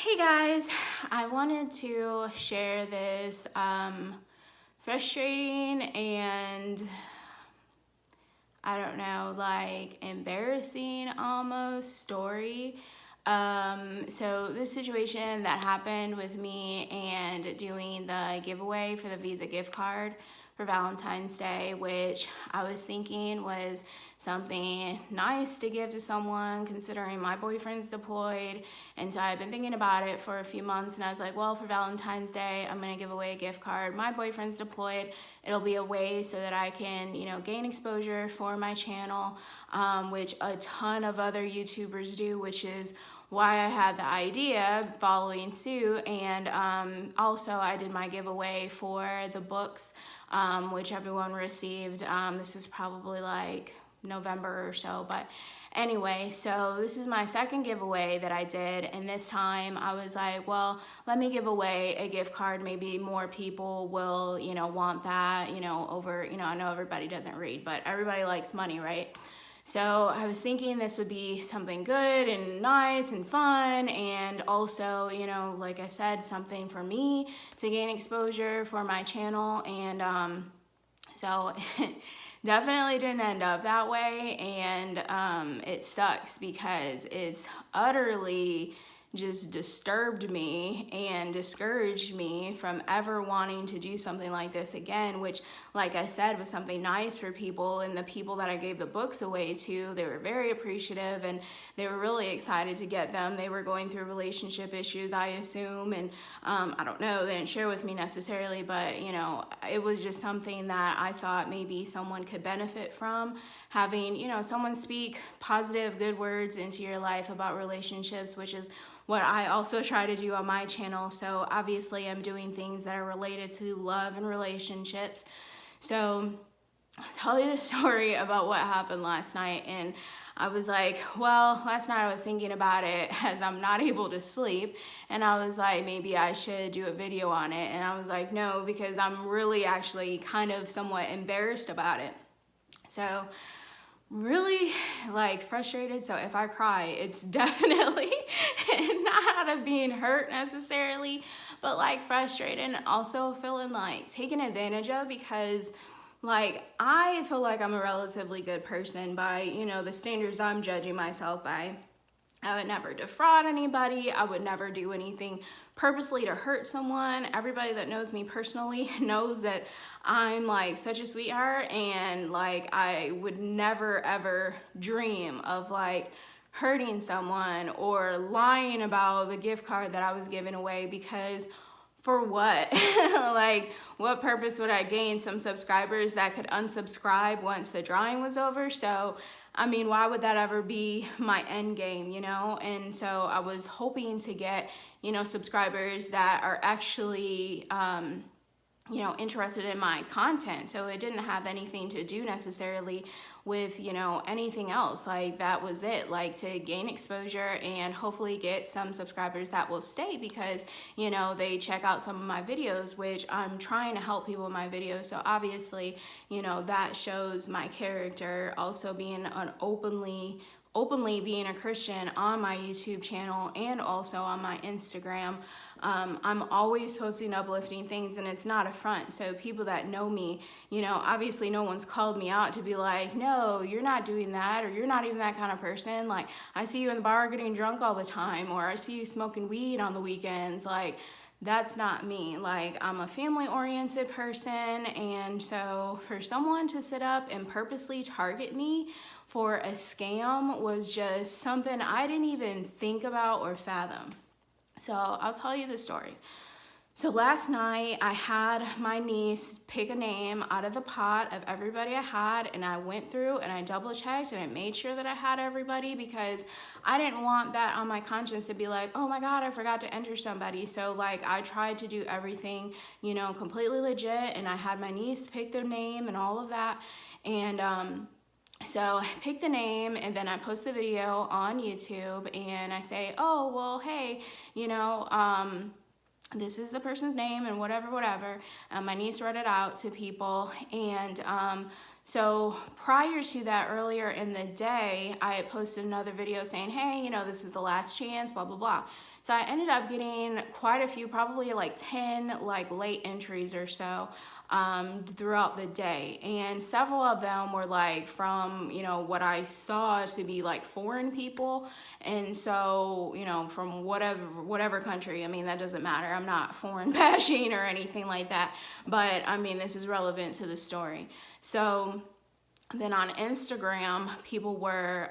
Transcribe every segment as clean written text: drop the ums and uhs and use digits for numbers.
Hey guys, I wanted to share this frustrating and I don't know, like embarrassing almost story. So this situation that happened with me and doing the giveaway for the Visa gift card for Valentine's Day, which I was thinking was something nice to give to someone considering my boyfriend's deployed. And so I've been thinking about it for a few months and I was like, well, for Valentine's Day, I'm gonna give away a gift card. My boyfriend's deployed. It'll be a way so that I can, gain exposure for my channel, which a ton of other YouTubers do, which is why I had the idea following suit. And also I did my giveaway for the books, which everyone received. This is probably like November or so, but anyway, so this is my second giveaway that I did, and this time I was like, well, let me give away a gift card. Maybe more people will, want that, over, I know everybody doesn't read, but everybody likes money, right? So I was thinking this would be something good and nice and fun, and also, like I said, something for me to gain exposure for my channel. And so definitely didn't end up that way, and it sucks because it's utterly just disturbed me and discouraged me from ever wanting to do something like this again, which, like I said, was something nice for people. And the people that I gave the books away to, they were very appreciative and they were really excited to get them. They were going through relationship issues, I assume, and I don't know, they didn't share with me necessarily, but it was just something that I thought maybe someone could benefit from, having someone speak positive, good words into your life about relationships, which is what I also try to do on my channel. So obviously I'm doing things that are related to love and relationships. So I'll tell you the story about what happened last night. And I was like, well, last night I was thinking about it as I'm not able to sleep. And I was like, maybe I should do a video on it. And I was like, no, because I'm really actually kind of somewhat embarrassed about it. So really frustrated. So if I cry, it's definitely not out of being hurt necessarily, but frustrated and also feeling taken advantage of, because I feel like I'm a relatively good person by, the standards I'm judging myself by. I would never defraud anybody. I would never do anything purposely to hurt someone. Everybody that knows me personally knows that I'm such a sweetheart, and I would never ever dream of hurting someone or lying about the gift card that I was giving away, because for what? What purpose would I gain? Some subscribers that could unsubscribe once the drawing was over. So I mean, why would that ever be my end game, And so I was hoping to get, subscribers that are actually, interested in my content. So it didn't have anything to do necessarily with, anything else. That was it, to gain exposure and hopefully get some subscribers that will stay because, they check out some of my videos, which I'm trying to help people in my videos. So obviously, that shows my character, also being an openly being a Christian on my YouTube channel and also on my Instagram. I'm always posting uplifting things, and it's not a front. So people that know me, obviously no one's called me out to be like, no, you're not doing that, or you're not even that kind of person. I see you in the bar getting drunk all the time, or I see you smoking weed on the weekends. That's not me. I'm a family-oriented person, and so for someone to sit up and purposely target me for a scam was just something I didn't even think about or fathom. So I'll tell you the story. So last night I had my niece pick a name out of the pot of everybody I had, and I went through and I double checked and I made sure that I had everybody, because I didn't want that on my conscience to be like, oh my God, I forgot to enter somebody. So I tried to do everything, completely legit, and I had my niece pick their name and all of that. And so I picked the name, and then I post the video on YouTube, and I say, oh, well, hey, this is the person's name and whatever. My niece read it out to people, and So prior to that, earlier in the day, I had posted another video saying, hey, you know, this is the last chance, blah, blah, blah. So I ended up getting quite a few, probably like 10 like late entries or so throughout the day. And several of them were like from, you know, what I saw to be like foreign people. And so, you know, from whatever country, I mean, that doesn't matter. I'm not foreign bashing or anything like that. But I mean, this is relevant to the story. So then on Instagram, people were,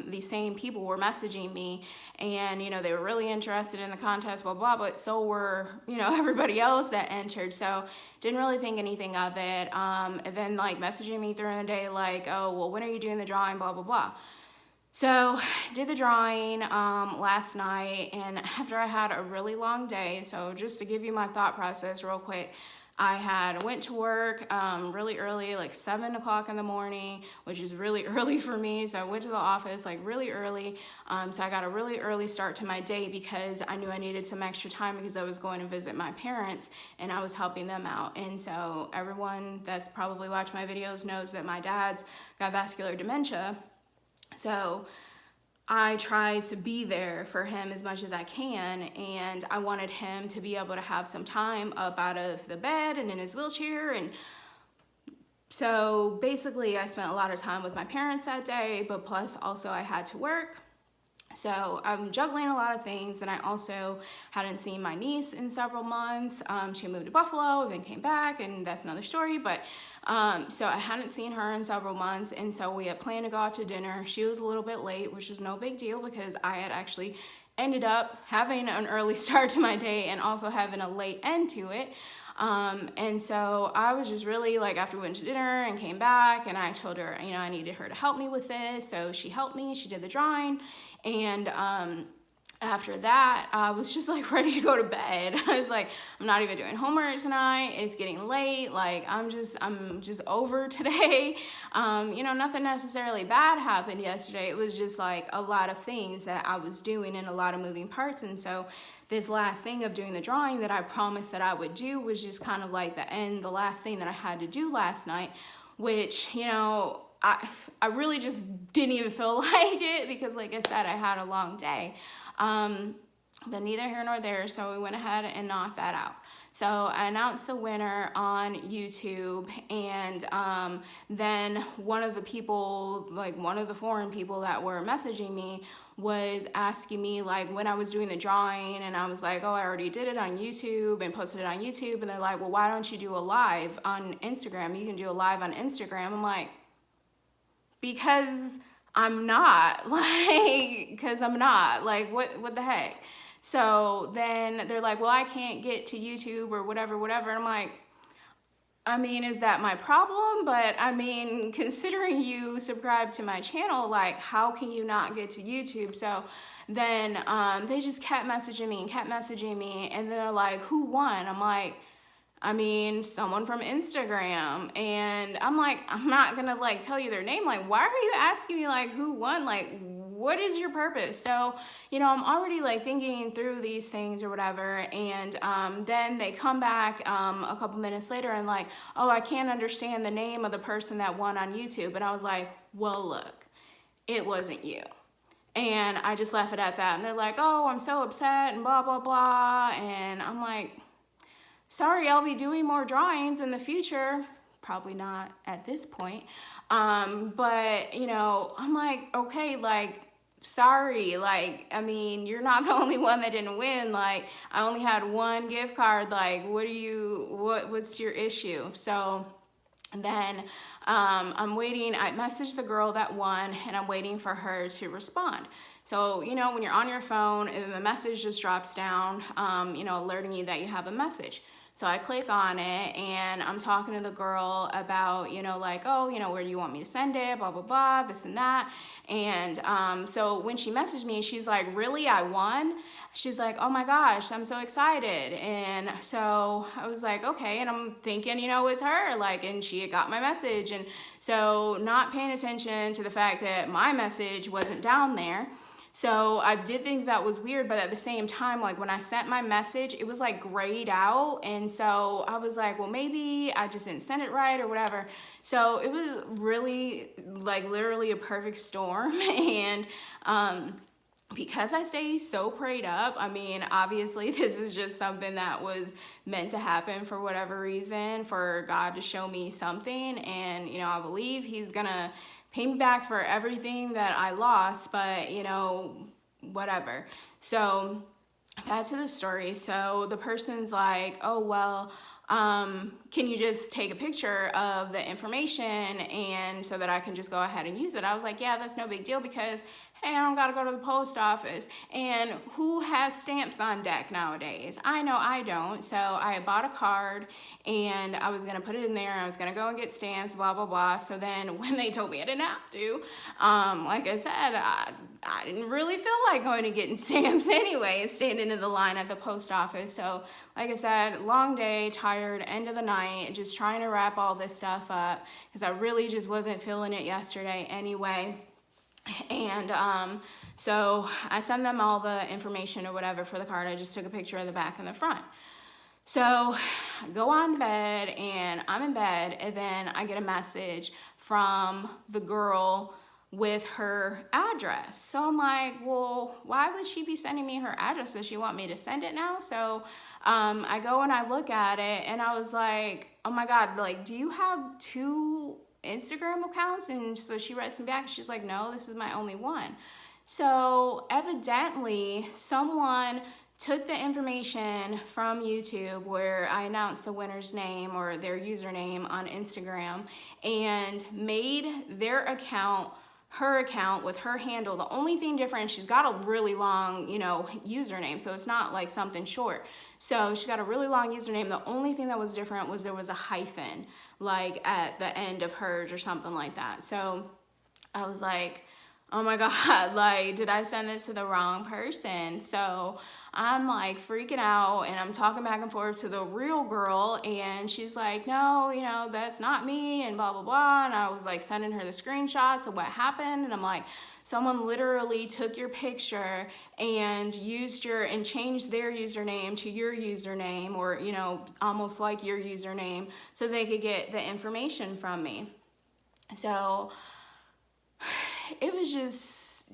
these same people were messaging me, and, you know, they were really interested in the contest, blah, blah, but so were, you know, everybody else that entered. So didn't really think anything of it. And then like messaging me through the day, like, oh, well, when are you doing the drawing, blah, blah, blah. So did the drawing last night, and after I had a really long day, so just to give you my thought process real quick, I went to work really early, like 7 o'clock in the morning, which is really early for me. So I went to the office like really early. So I got a really early start to my day because I knew I needed some extra time because I was going to visit my parents and I was helping them out. And so everyone that's probably watched my videos knows that my dad's got vascular dementia. So I try to be there for him as much as I can, and I wanted him to be able to have some time up out of the bed and in his wheelchair. And so basically I spent a lot of time with my parents that day, but plus also I had to work. So I'm juggling a lot of things, and I also hadn't seen my niece in several months. She moved to Buffalo, then came back, and that's another story. But so I hadn't seen her in several months, and so we had planned to go out to dinner. She was a little bit late, which is no big deal because I had actually ended up having an early start to my day and also having a late end to it. And so I was just really like, after we went to dinner and came back, and I told her, you know, I needed her to help me with this. So she helped me, she did the drawing. And, after that, I was just like ready to go to bed. I was like, I'm not even doing homework tonight. It's getting late. Like, I'm just over today. You know, nothing necessarily bad happened yesterday. It was just like a lot of things that I was doing and a lot of moving parts. And so this last thing of doing the drawing that I promised that I would do was just kind of like the last thing that I had to do last night, which, you know, I really just didn't even feel like it because, like I said, I had a long day. But neither here nor there, so we went ahead and knocked that out. So I announced the winner on YouTube, and then one of the people, like one of the foreign people that were messaging me, was asking me like when I was doing the drawing, and I was like, oh, I already did it on YouTube and posted it on YouTube. And they're like, well, why don't you do a live on Instagram? You can do a live on Instagram. I'm like, because I'm not, like, what the heck? So then they're like, well, I can't get to YouTube or whatever. And I'm like, I mean, is that my problem? But I mean, considering you subscribe to my channel, like, how can you not get to YouTube? So then they just kept messaging me, and they're like, who won? I'm like, I mean, someone from Instagram. And I'm like, I'm not gonna like tell you their name. Like, why are you asking me like who won? Like, what is your purpose? So, you know, I'm already like thinking through these things or whatever. And then they come back a couple minutes later and like, oh, I can't understand the name of the person that won on YouTube. And I was like, well, look, it wasn't you. And I just left it at that. And they're like, oh, I'm so upset and blah, blah, blah. And I'm like, sorry, I'll be doing more drawings in the future. Probably not at this point. But, you know, I'm like, okay, like, sorry. Like, I mean, you're not the only one that didn't win. Like, I only had one gift card. Like, what's your issue? So then I'm waiting. I messaged the girl that won, and I'm waiting for her to respond. So, you know, when you're on your phone and the message just drops down, you know, alerting you that you have a message. So I click on it, and I'm talking to the girl about, you know, like, oh, you know, where do you want me to send it, blah, blah, blah, this and that. And so when she messaged me, she's like, really, I won? She's like, oh my gosh, I'm so excited. And so I was like, okay. And I'm thinking, you know, it's her, like, and she had got my message. And so not paying attention to the fact that my message wasn't down there. So I did think that was weird, but at the same time, like when I sent my message, it was like grayed out. And so I was like, well, maybe I just didn't send it right or whatever. So it was really like literally a perfect storm. And because I stay so prayed up, I mean, obviously this is just something that was meant to happen for whatever reason, for God to show me something. And, you know, I believe he's gonna pay me back for everything that I lost, but, you know, whatever. So back to the story. So the person's like, oh, well, can you just take a picture of the information and so that I can just go ahead and use it? I was like, yeah, that's no big deal because, hey, I don't gotta go to the post office. And who has stamps on deck nowadays? I know I don't. So I bought a card and I was gonna put it in there. I was gonna go and get stamps, blah, blah, blah. So then when they told me I didn't have to, like I said, I didn't really feel like going to getting stamps anyway, standing in the line at the post office. So like I said, long day, tired, end of the night, just trying to wrap all this stuff up because I really just wasn't feeling it yesterday anyway. And so I sent them all the information or whatever for the card. I just took a picture of the back and the front. So I go on to bed and I'm in bed, and then I get a message from the girl with her address. So I'm like, well, why would she be sending me her address? Does she want me to send it now? So I go and I look at it and I was like, oh my God, like, do you have two Instagram accounts? And so she writes me back. She's like, no, this is my only one. So evidently someone took the information from YouTube where I announced the winner's name or their username on Instagram and made their account her account with her handle. The only thing different, she's got a really long, you know, username, so it's not like something short. So she got a really long username. The only thing that was different was there was a hyphen like at the end of hers or something like that. So I was like, oh my God, like, did I send this to the wrong person? So I'm like freaking out and I'm talking back and forth to the real girl and she's like, no, you know, that's not me and blah, blah, blah. And I was like sending her the screenshots of what happened. And I'm like, someone literally took your picture and changed their username to your username, or, you know, almost like your username, so they could get the information from me. So it was just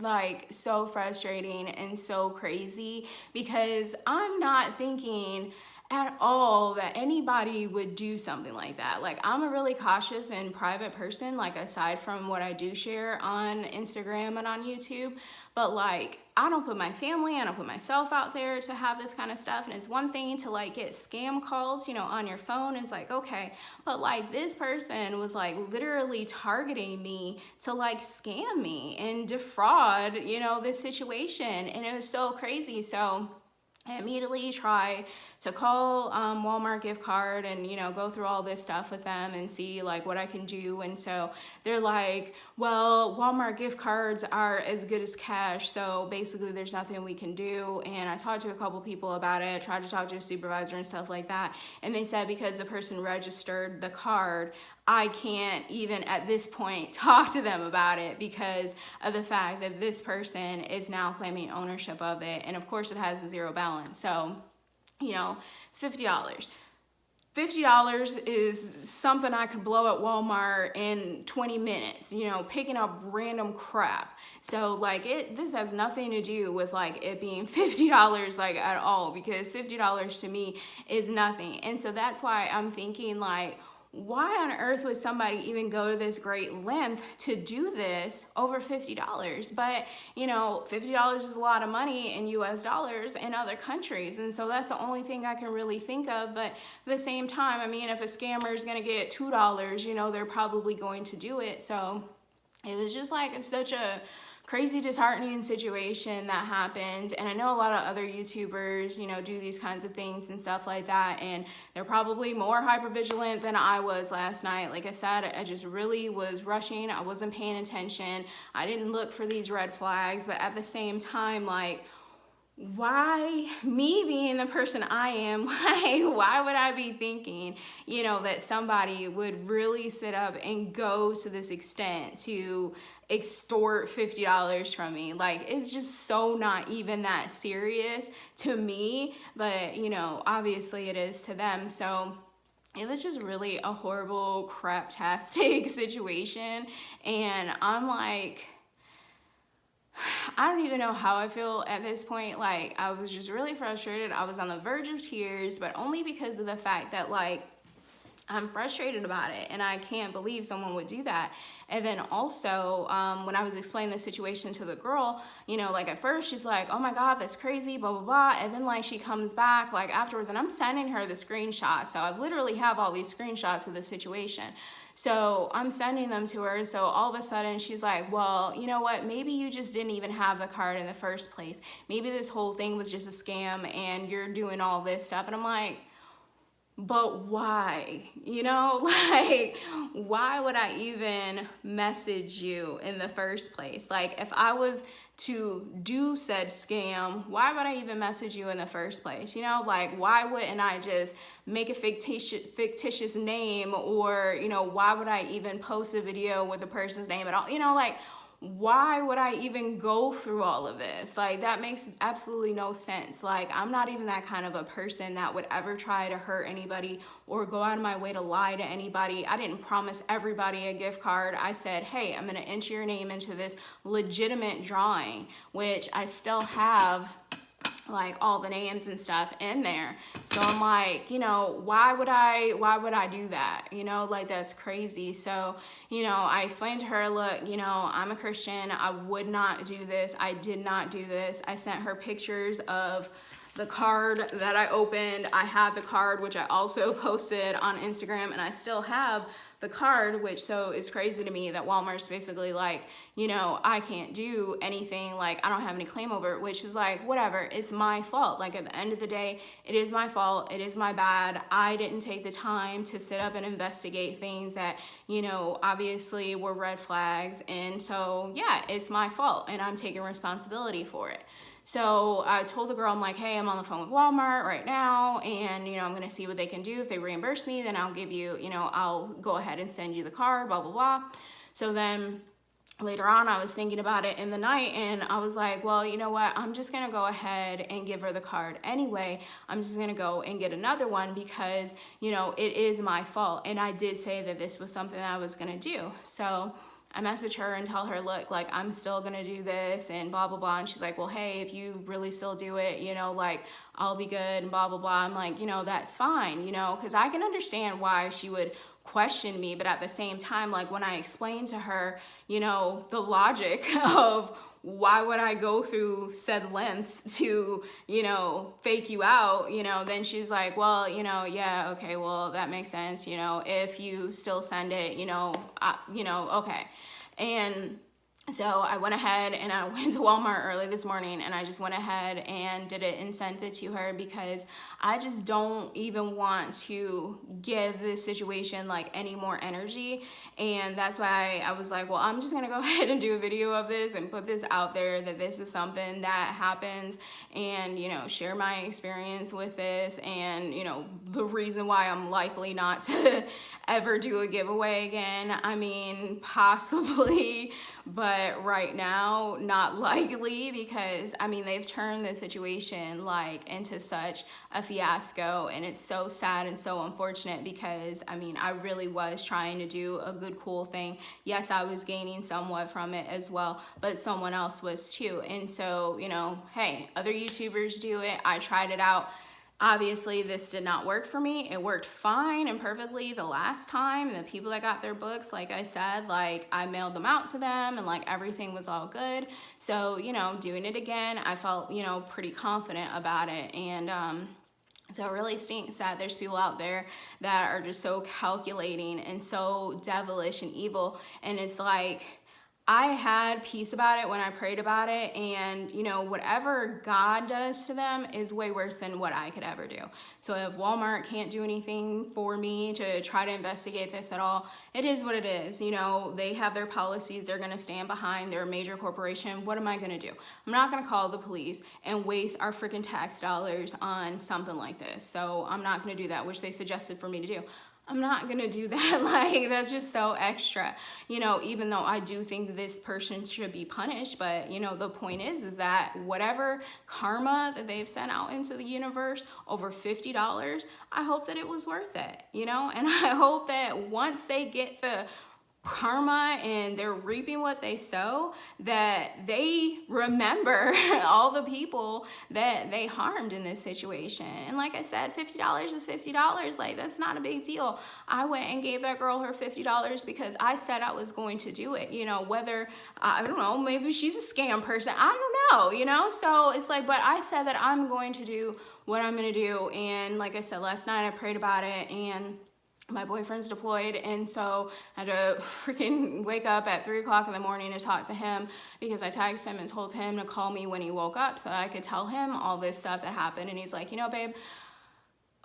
like so frustrating and so crazy because I'm not thinking at all that anybody would do something like that. Like, I'm a really cautious and private person, like aside from what I do share on Instagram and on YouTube, but like I don't put my family, I don't put myself out there to have this kind of stuff. And it's one thing to like get scam calls, you know, on your phone. It's like, okay, but like this person was like literally targeting me to like scam me and defraud, you know, this situation. And it was so crazy. So I immediately try to call Walmart gift card and, you know, go through all this stuff with them and see like what I can do. And so they're like, well, Walmart gift cards are as good as cash, so basically there's nothing we can do. And I talked to a couple people about it, tried to talk to a supervisor and stuff like that. And they said because the person registered the card, I can't even at this point talk to them about it because of the fact that this person is now claiming ownership of it. And of course it has a zero balance. So, you know, it's $50. $50 is something I could blow at Walmart in 20 minutes, you know, picking up random crap. So like this has nothing to do with like it being $50 like at all, because $50 to me is nothing. And so that's why I'm thinking like, why on earth would somebody even go to this great length to do this over $50? But, you know, $50 is a lot of money in US dollars in other countries. And so that's the only thing I can really think of. But at the same time, I mean, if a scammer is going to get $2, you know, they're probably going to do it. So it was just like such a crazy disheartening situation that happened. And I know a lot of other YouTubers, you know, do these kinds of things and stuff like that, and they're probably more hyper vigilant than I was last night. Like I said, I just really was rushing. I wasn't paying attention. I didn't look for these red flags, but at the same time, like, why, me being the person I am, like, why would I be thinking, you know, that somebody would really sit up and go to this extent to extort $50 from me? Like, it's just so not even that serious to me, but, you know, obviously it is to them. So it was just really a horrible, craptastic situation. And I'm like, I don't even know how I feel at this point. Like, I was just really frustrated. I was on the verge of tears, but only because of the fact that, like, I'm frustrated about it and I can't believe someone would do that. And then also, when I was explaining the situation to the girl, you know, like, at first she's like, oh my God, that's crazy, blah, blah, blah. And then, like, she comes back, like, afterwards, and I'm sending her the screenshot. So I literally have all these screenshots of the situation. So I'm sending them to her. So all of a sudden she's like, well, you know what? Maybe you just didn't even have the card in the first place. Maybe this whole thing was just a scam and you're doing all this stuff. And I'm like, but why? You know, like, why would I even message you in the first place? Like, if I was to do said scam, why would I even message you in the first place? You know, like, why wouldn't I just make a fictitious name? Or, you know, why would I even post a video with the person's name at all? You know, like, why would I even go through all of this? Like, that makes absolutely no sense. Like, I'm not even that kind of a person that would ever try to hurt anybody or go out of my way to lie to anybody. I didn't promise everybody a gift card. I said, hey, I'm gonna enter your name into this legitimate drawing, which I still have, like, all the names and stuff in there. So I'm like, you know, why would I do that? You know, like, that's crazy. So, you know, I explained to her, look, you know, I'm a Christian. I would not do this. I did not do this. I sent her pictures of the card that I opened. I had the card, which I also posted on Instagram, and I still have the card, which so is crazy to me that Walmart's basically like, you know, I can't do anything, like, I don't have any claim over it, which is like, whatever, it's my fault. Like, at the end of the day, it is my fault, it is my bad. I didn't take the time to sit up and investigate things that, you know, obviously were red flags. And so, yeah, it's my fault and I'm taking responsibility for it. So I told the girl, I'm like, hey, I'm on the phone with Walmart right now, and, you know, I'm gonna see what they can do. If they reimburse me, then I'll give you, you know, I'll go ahead and send you the card, blah, blah, blah. So then later on, I was thinking about it in the night, and I was like, well, you know what? I'm just gonna go ahead and give her the card anyway. I'm just gonna go and get another one because, you know, it is my fault. And I did say that this was something that I was gonna do. So I message her and tell her, look, like, I'm still gonna do this and blah, blah, blah. And she's like, well, hey, if you really still do it, you know, like, I'll be good and blah, blah, blah. I'm like, you know, that's fine, you know, because I can understand why she would question me. But at the same time, like, when I explained to her, you know, the logic of why would I go through said lengths to, you know, fake you out, you know, then she's like, well, you know, yeah, okay, well, that makes sense, you know, if you still send it, you know, okay. And so I went ahead and I went to Walmart early this morning and I just went ahead and did it and sent it to her because I just don't even want to give this situation like any more energy. And that's why I was like, well, I'm just gonna go ahead and do a video of this and put this out there that this is something that happens and, you know, share my experience with this and, you know, the reason why I'm likely not to ever do a giveaway again. I mean, possibly, but right now, not likely because, I mean, they've turned the situation like into such a fiasco and it's so sad and so unfortunate because, I mean, I really was trying to do a good, cool thing. Yes, I was gaining somewhat from it as well, but someone else was too. And so, you know, hey, other YouTubers do it. I tried it out. Obviously, this did not work for me. It worked fine and perfectly the last time. And the people that got their books, like I said, like I mailed them out to them and like everything was all good. So, you know, doing it again, I felt, you know, pretty confident about it. And so it really stinks that there's people out there that are just so calculating and so devilish and evil. And it's like, I had peace about it when I prayed about it, and you know, whatever God does to them is way worse than what I could ever do. So if Walmart can't do anything for me to try to investigate this at all, it is what it is. You know, they have their policies they're going to stand behind. They're a major corporation. What am I going to do? I'm not going to call the police and waste our freaking tax dollars on something like this. So I'm not going to do that, which they suggested for me to do. I'm not gonna do that. Like, that's just so extra, you know, even though I do think this person should be punished. But you know, the point is that whatever karma that they've sent out into the universe, over $50, I hope that it was worth it, you know. And I hope that once they get the karma and they're reaping what they sow, that they remember all the people that they harmed in this situation. And like I said, $50 is $50. Like, that's not a big deal. I went and gave that girl her $50 because I said I was going to do it. You know, whether, I don't know, maybe she's a scam person, I don't know, you know. So it's like, but I said that I'm going to do what I'm going to do. And like I said, last night I prayed about it, and my boyfriend's deployed, and so I had to freaking wake up at 3 o'clock in the morning to talk to him, because I texted him and told him to call me when he woke up so I could tell him all this stuff that happened. And he's like, you know, babe,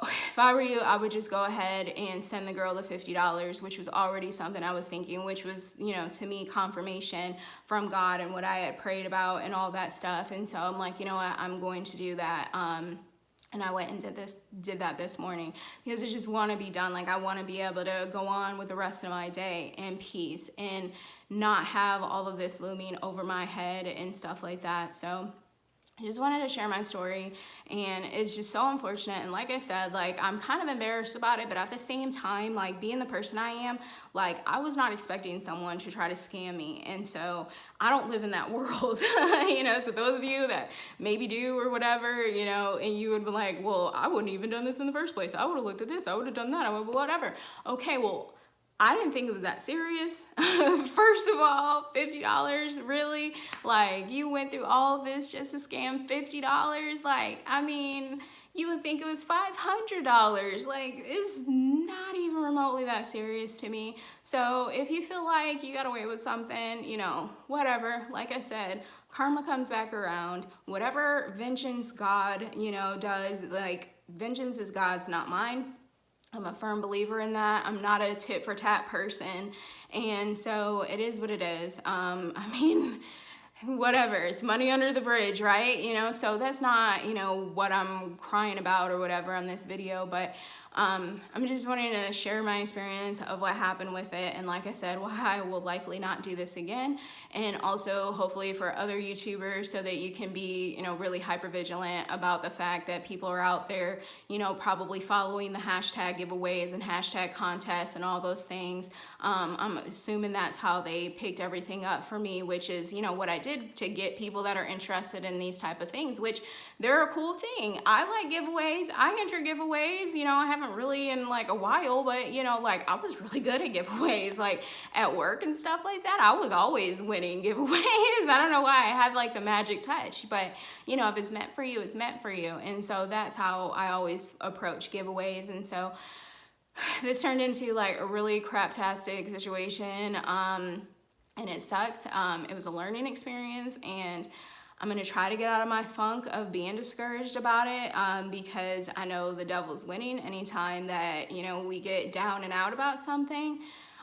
if I were you, I would just go ahead and send the girl the $50, which was already something I was thinking, which was, you know, to me, confirmation from God and what I had prayed about and all that stuff. And so I'm like, you know what, I'm going to do that. And I went and did that this morning, because I just want to be done. Like, I want to be able to go on with the rest of my day in peace and not have all of this looming over my head and stuff like that. So I just wanted to share my story, and it's just so unfortunate. And like I said, like, I'm kind of embarrassed about it, but at the same time, like, being the person I am, like, I was not expecting someone to try to scam me. And so I don't live in that world, you know. So those of you that maybe do or whatever, you know, and you would be like, well, I wouldn't even done this in the first place. I would have looked at this. I would have done that. I would, whatever. Okay, well, I didn't think it was that serious. First of all, $50, really? Like, you went through all of this just to scam $50? Like, I mean, you would think it was $500. Like, it's not even remotely that serious to me. So if you feel like you got away with something, you know, whatever. Like I said, karma comes back around. Whatever vengeance God, you know, does, like, vengeance is God's, not mine. I'm a firm believer in that. I'm not a tit for tat person. And so it is what it is. I mean, whatever, it's money under the bridge, right? You know, so that's not, you know, what I'm crying about or whatever on this video, but I'm just wanting to share my experience of what happened with it. And like I said, why I will likely not do this again. And also hopefully for other YouTubers, so that you can be, you know, really hyper vigilant about the fact that people are out there, you know, probably following the hashtag giveaways and hashtag contests and all those things. I'm assuming that's how they picked everything up for me, which is, you know, what I did to get people that are interested in these type of things, which they're a cool thing. I like giveaways. I enter giveaways. You know, I haven't really in like a while, but you know, like, I was really good at giveaways, like at work and stuff like that. I was always winning giveaways. I don't know why I have like the magic touch, but you know, if it's meant for you, it's meant for you. And so that's how I always approach giveaways. And so this turned into like a really craptastic situation. And it sucks. It was a learning experience, and I'm going to try to get out of my funk of being discouraged about it, because I know the devil's winning anytime that, you know, we get down and out about something.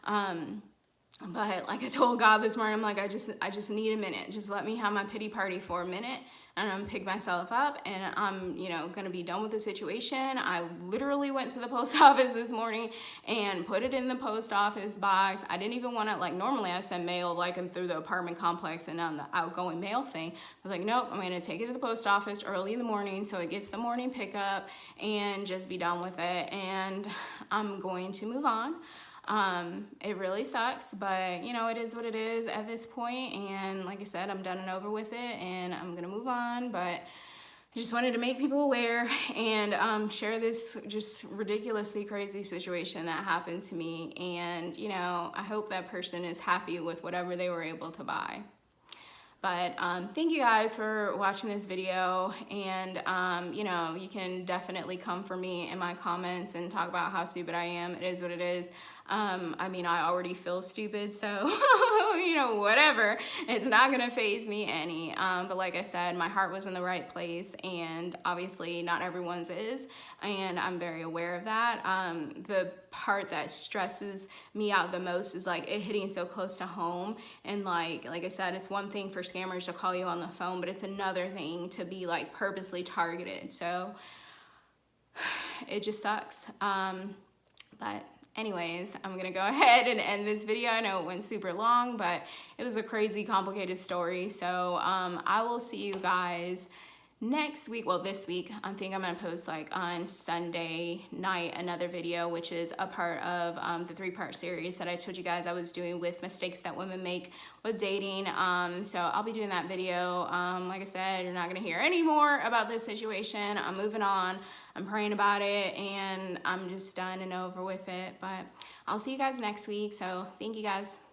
But like I told God this morning, I'm like, I just need a minute. Just let me have my pity party for a minute, and I'm gonna pick myself up, and I'm, you know, gonna be done with the situation. I literally went to the post office this morning and put it in the post office box. I didn't even want to, like, normally I send mail like I'm through the apartment complex and on the outgoing mail thing. I was like, nope, I'm gonna take it to the post office early in the morning so it gets the morning pickup and just be done with it. And I'm going to move on. It really sucks, but you know, it is what it is at this point. And like I said, I'm done and over with it, and I'm gonna move on. But I just wanted to make people aware and share this just ridiculously crazy situation that happened to me. And you know, I hope that person is happy with whatever they were able to buy. But thank you guys for watching this video, and you know, you can definitely come for me in my comments and talk about how stupid I am. It is what it is. I mean, I already feel stupid, so, you know, whatever. It's not gonna faze me any. But like I said, my heart was in the right place, and obviously not everyone's is, and I'm very aware of that. The part that stresses me out the most is like it hitting so close to home, and like I said, it's one thing for scammers to call you on the phone, but it's another thing to be like purposely targeted. So it just sucks. But anyways, I'm gonna go ahead and end this video. I know it went super long, but it was a crazy complicated story. So I will see you guys next week. Well, this week. I think I'm gonna post like on Sunday night another video, which is a part of the 3-part series that I told you guys I was doing with mistakes that women make with dating. So I'll be doing that video. Like I said, you're not gonna hear any more about this situation. I'm moving on. I'm praying about it, and I'm just done and over with it. But I'll see you guys next week. So thank you guys.